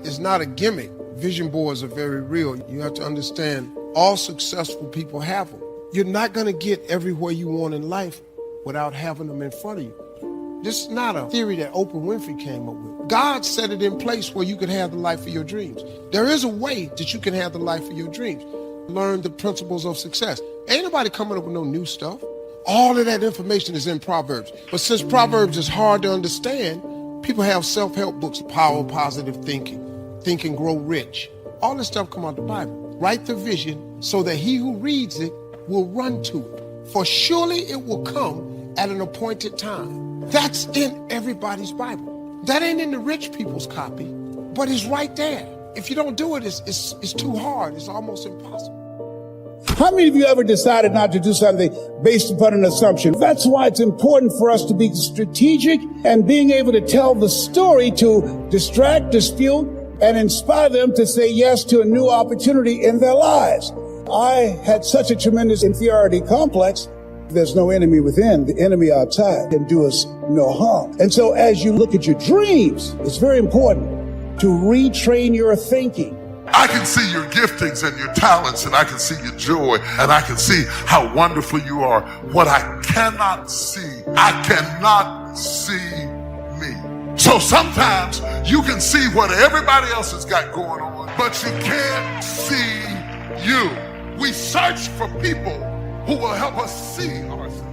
is not a gimmick. Vision boards are very real. You have to understand all successful people have them. You're not going to get everywhere you want in life without having them in front of you. This is not a theory that Oprah Winfrey came up with. God set it in place where you could have the life of your dreams. There is a way that you can have the life of your dreams. Learn the principles of success. Ain't nobody coming up with no new stuff. All of that information is in Proverbs. But since Proverbs is hard to understand, people have self-help books, Power of Positive Thinking, Think and Grow Rich. All this stuff come out the Bible. Write the vision so that he who reads it will run to it. For surely it will come at an appointed time. That's in everybody's Bible. That ain't in the rich people's copy, but it's right there. If you don't do it, it's too hard. It's almost impossible. How many of you ever decided not to do something based upon an assumption? That's why it's important for us to be strategic and being able to tell the story to distract, dispute, and inspire them to say yes to a new opportunity in their lives. I had such a tremendous inferiority complex. There's no enemy within. The enemy outside can do us no harm. And so as you look at your dreams, it's very important to retrain your thinking. I can see your giftings and your talents, and I can see your joy, and I can see how wonderful you are. What I cannot see me. So sometimes you can see what everybody else has got going on, but you can't see you. We search for people who will help us see ourselves.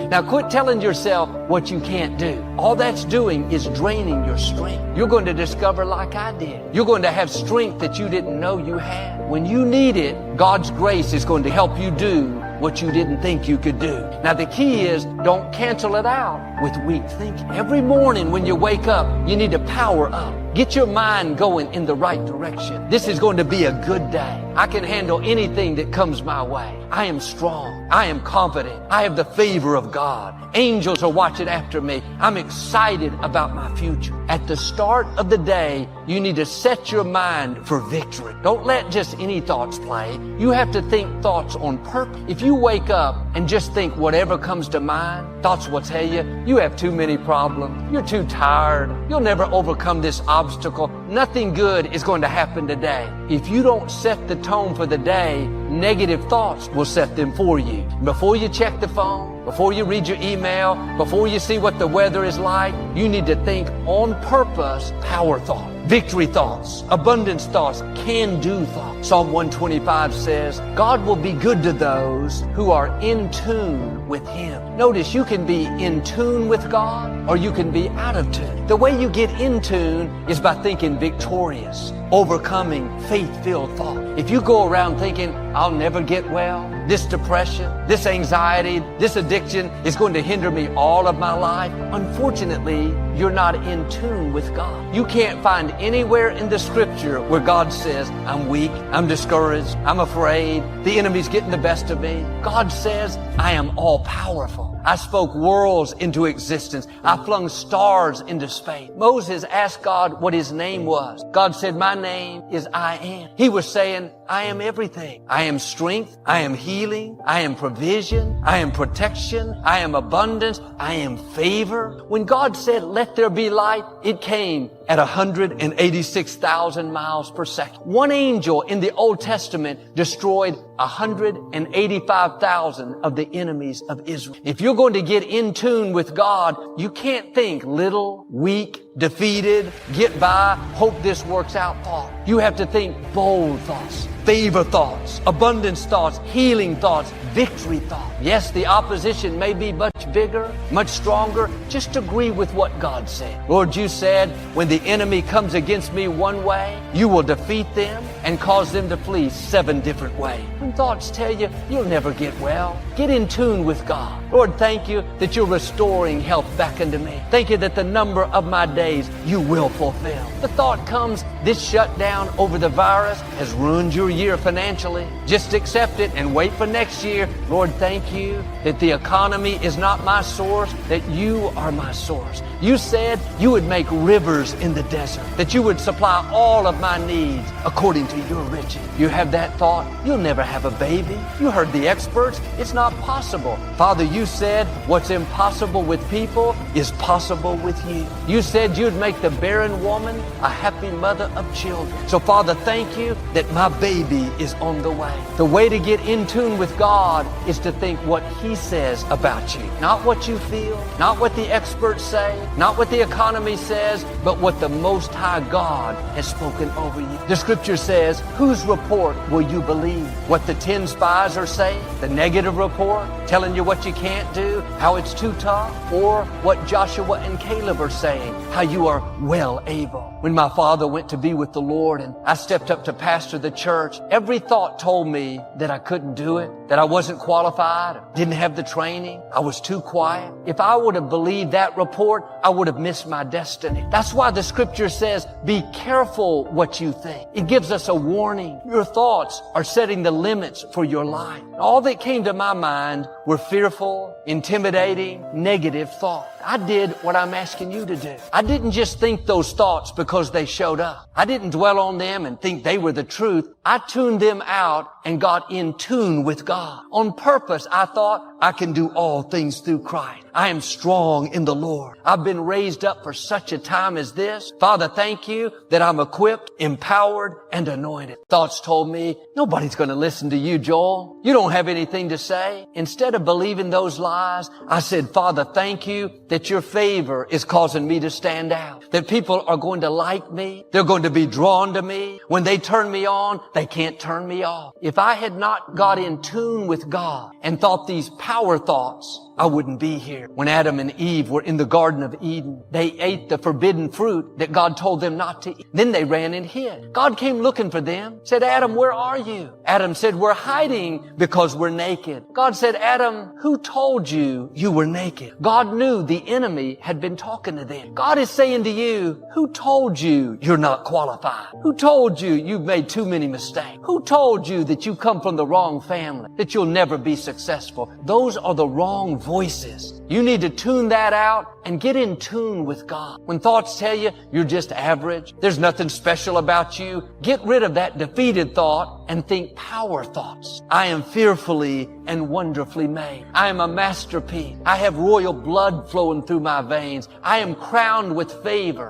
Now quit telling yourself what you can't do. All that's doing is draining your strength. You're going to discover, like I did, you're going to have strength that you didn't know you had. When you need it, God's grace is going to help you do what you didn't think you could do. Now the key is, don't cancel it out with weak thinking. Every morning when you wake up, you need to power up. Get your mind going in the right direction. This is going to be a good day. I can handle anything that comes my way. I am strong. I am confident. I have the favor of God. Angels are watching after me. I'm excited about my future. At the start of the day, you need to set your mind for victory. Don't let just any thoughts play. You have to think thoughts on purpose. If you wake up and just think whatever comes to mind, thoughts will tell you, you have too many problems. You're too tired. You'll never overcome this obstacle. Nothing good is going to happen today. If you don't set the tone for the day, negative thoughts will set them for you. Before you check the phone, before you read your email, before you see what the weather is like, you need to think on purpose, power thought, victory thoughts, abundance thoughts, can-do thoughts. Psalm 125 says, God will be good to those who are in tune with Him. Notice you can be in tune with God or you can be out of tune. The way you get in tune is by thinking victorious, overcoming faith-filled thought. If you go around thinking, I'll never get well, this depression, this anxiety, this addiction is going to hinder me all of my life, unfortunately, you're not in tune with God. You can't find anywhere in the scripture where God says, I'm weak, I'm discouraged, I'm afraid, the enemy's getting the best of me. God says, I am all powerful. I spoke worlds into existence. I flung stars into space. Moses asked God what his name was. God said, my name is I Am. He was saying, I am everything. I am strength. I am healing. I am provision. I am protection. I am abundance. I am favor. When God said, let there be light, it came at 186,000 miles per second. One angel in the Old Testament destroyed 185,000 of the enemies of Israel. If you're going to get in tune with God, you can't think little, weak, defeated, get by, hope this works out thought. You have to think bold thoughts, favor thoughts, abundance thoughts, healing thoughts, victory thoughts. Yes, the opposition may be much bigger, much stronger. Just agree with what God said. Lord, you said, when the enemy comes against me one way, you will defeat them and cause them to flee 7 different ways. When thoughts tell you you'll never get well, get in tune with God. Lord, thank you that you're restoring health back into me. Thank you that the number of my days you will fulfill. The thought comes, this shutdown over the virus has ruined your year financially. Just accept it and wait for next year. Lord, thank you that the economy is not my source, that you are my source. You said you would make rivers in the desert, that you would supply all of my needs according to your riches. You have that thought, you'll never have a baby. You heard the experts, it's not possible. Father, you said what's impossible with people is possible with you. You said you'd make the barren woman a happy mother of children. So Father, thank you that my baby is on the way. The way to get in tune with God is to think what He says about you. Not what you feel, not what the experts say, not what the economy says, but what the Most High God has spoken over you. The scripture says, whose report will you believe? What the 10 spies are saying? The negative report? Telling you what you can't do? How it's too tough? Or what Joshua and Caleb are saying? How you are well able? When my father went to be with the Lord and I stepped up to pastor the church, every thought told me that I couldn't do it, that I wasn't qualified, didn't have the training, I was too quiet. If I would have believed that report, I would have missed my destiny. That's why the scripture says, be careful what you think. It gives us a warning. Your thoughts are setting the limits for your life. All that came to my mind were fearful, intimidating, negative thoughts. I did what I'm asking you to do. I didn't just think those thoughts because they showed up. I didn't dwell on them and think they were the truth. I tuned them out and got in tune with God. On purpose, I thought, I can do all things through Christ. I am strong in the Lord. I've been raised up for such a time as this. Father, thank you that I'm equipped, empowered, and anointed. Thoughts told me, nobody's going to listen to you, Joel. You don't have anything to say. Instead of believing those lies, I said, Father, thank you that your favor is causing me to stand out. That people are going to like me. They're going to be drawn to me. When they turn me on, they can't turn me off. If I had not got in tune with God and thought these power thoughts, I wouldn't be here. When Adam and Eve were in the Garden of Eden, they ate the forbidden fruit that God told them not to eat. Then they ran and hid. God came looking for them, said, Adam, where are you? Adam said, we're hiding because we're naked. God said, Adam, who told you you were naked? God knew the enemy had been talking to them. God is saying to you, who told you you're not qualified? Who told you you've made too many mistakes? Who told you that you come from the wrong family, that you'll never be successful? Those are the wrong voices. You need to tune that out and get in tune with God. When thoughts tell you you're just average, there's nothing special about you, get rid of that defeated thought and think power thoughts. I am fearfully and wonderfully made. I am a masterpiece. I have royal blood flowing through my veins. I am crowned with favor.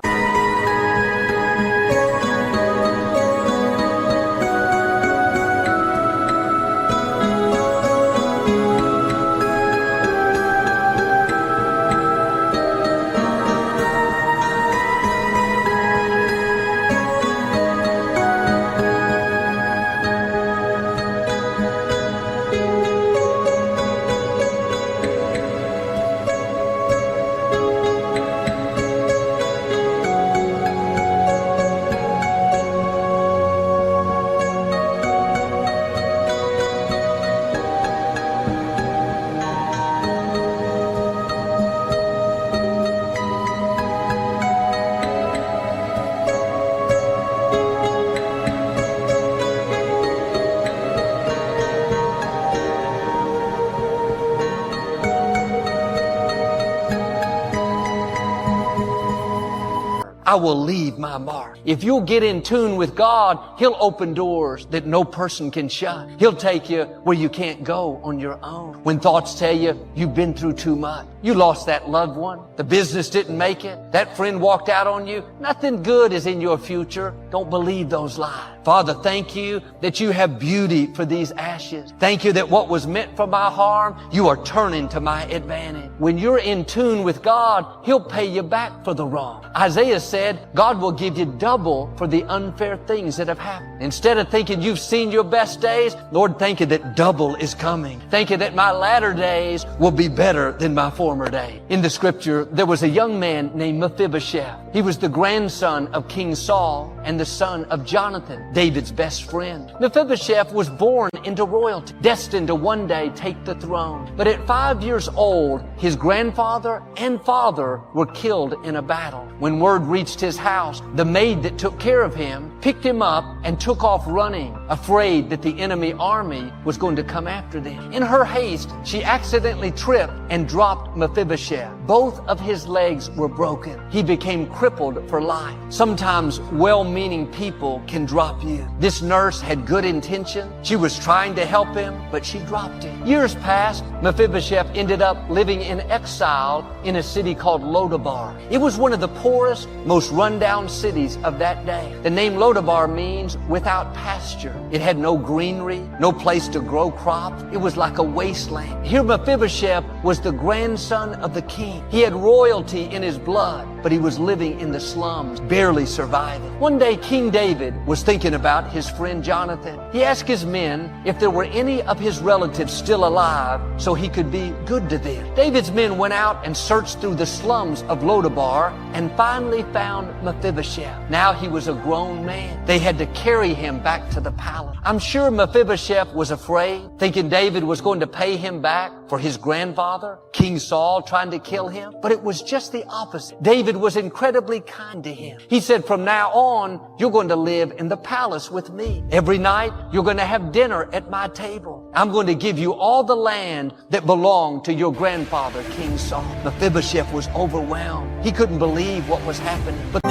I will leave my mark. If you'll get in tune with God, He'll open doors that no person can shut. He'll take you where you can't go on your own. When thoughts tell you you've been through too much, you lost that loved one, the business didn't make it, that friend walked out on you, nothing good is in your future, don't believe those lies. Father, thank you that you have beauty for these ashes. Thank you that what was meant for my harm, you are turning to my advantage. When you're in tune with God, He'll pay you back for the wrong. Isaiah said, God will give you double for the unfair things that have happened. Instead of thinking you've seen your best days, Lord, thank you that double is coming. Thank you that my latter days will be better than my former day. In the scripture, there was a young man named Mephibosheth. He was the grandson of King Saul and the son of Jonathan, David's best friend. Mephibosheth was born into royalty, destined to one day take the throne. But at 5 years old, his grandfather and father were killed in a battle. When word reached his house, the maid that took care of him picked him up and took off running, afraid that the enemy army was going to come after them. In her haste, she accidentally tripped and dropped Mephibosheth. Both of his legs were broken. He became crippled for life. Sometimes well-meaning people can drop you. This nurse had good intention. She was trying to help him, but she dropped him. Years passed. Mephibosheth ended up living in exile in a city called Lodabar. It was one of the poorest, most rundown cities of that day. The name Lodabar means without pasture. It had no greenery, no place to grow crops. It was like a wasteland. Here Mephibosheth was the grandson of the king. He had royalty in his blood, but he was living in the slums, barely surviving. One day King David was thinking about his friend Jonathan. He asked his men if there were any of his relatives still alive so he could be good to them. David's men went out and searched through the slums of Lodabar and finally found Mephibosheth. Now he was a grown man. They had to carry him back to the palace. I'm sure Mephibosheth was afraid, thinking David was going to pay him back for his grandfather, King Saul, trying to kill him. But it was just the opposite. David was incredibly kind to him. He said, from now on, you're going to live in the palace with me. Every night, you're going to have dinner at my table. I'm going to give you all the land that belonged to your grandfather, King Saul. Mephibosheth was overwhelmed. He couldn't believe what was happening. But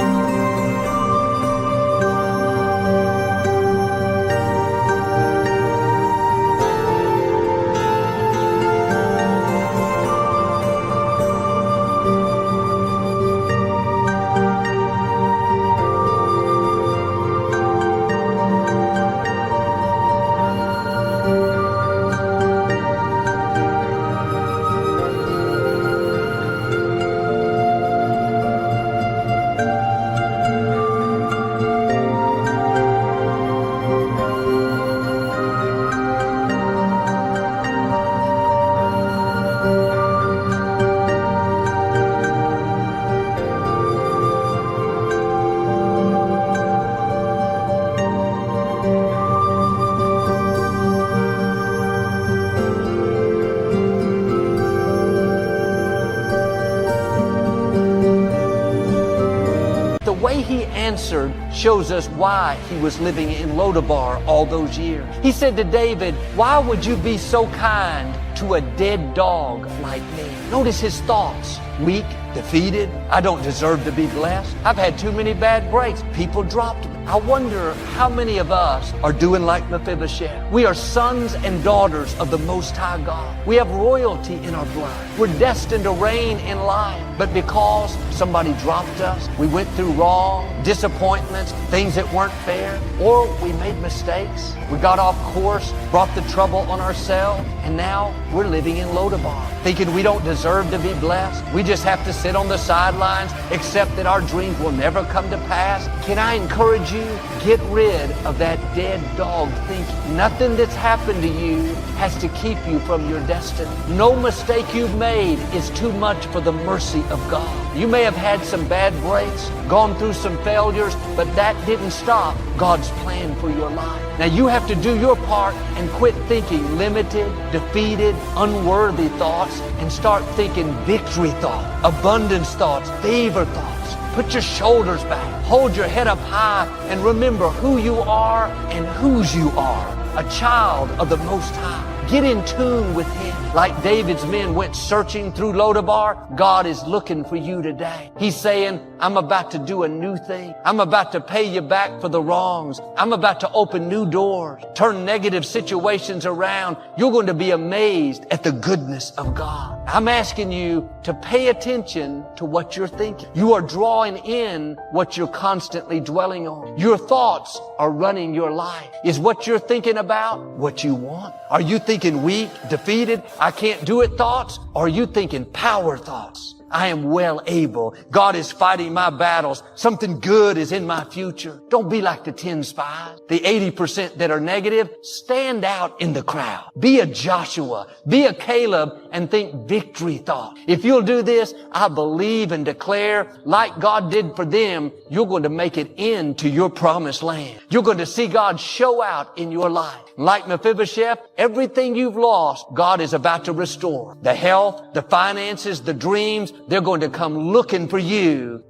the way he answered shows us why he was living in Lodabar all those years. He said to David, why would you be so kind to a dead dog like me? Notice his thoughts. Weak, defeated. I don't deserve to be blessed. I've had too many bad breaks. People dropped me. I wonder how many of us are doing like Mephibosheth. We are sons and daughters of the Most High God. We have royalty in our blood. We're destined to reign in life. But because somebody dropped us, we went through wrong, disappointments, things that weren't fair, or we made mistakes, we got off course, brought the trouble on ourselves, and now we're living in Lodabar, thinking we don't deserve to be blessed. We just have to sit on the sidelines, accept that our dreams will never come to pass. Can I encourage you? Get rid of that dead dog thinking. Nothing that's happened to you has to keep you from your destiny. No mistake you've made is too much for the mercy of God. You may have had some bad breaks, gone through some failures, but that didn't stop God's plan for your life. Now you have to do your part and quit thinking limited, defeated, unworthy thoughts and start thinking victory thoughts, abundance thoughts, favor thoughts. Put your shoulders back, hold your head up high, and remember who you are and whose you are, a child of the Most High. Get in tune with Him. Like David's men went searching through Lodabar, God is looking for you today. He's saying, I'm about to do a new thing. I'm about to pay you back for the wrongs. I'm about to open new doors, turn negative situations around. You're going to be amazed at the goodness of God. I'm asking you to pay attention to what you're thinking. You are drawing in what you're constantly dwelling on. Your thoughts are running your life. Is what you're thinking about what you want? Are you thinking weak, defeated, I can't do it thoughts? Or are you thinking power thoughts? I am well able. God is fighting my battles. Something good is in my future. Don't be like the 10 spies. The 80% that are negative, stand out in the crowd. Be a Joshua. Be a Caleb and think victory thought. If you'll do this, I believe and declare, like God did for them, you're going to make it into your promised land. You're going to see God show out in your life. Like Mephibosheth, everything you've lost, God is about to restore. The health, the finances, the dreams, they're going to come looking for you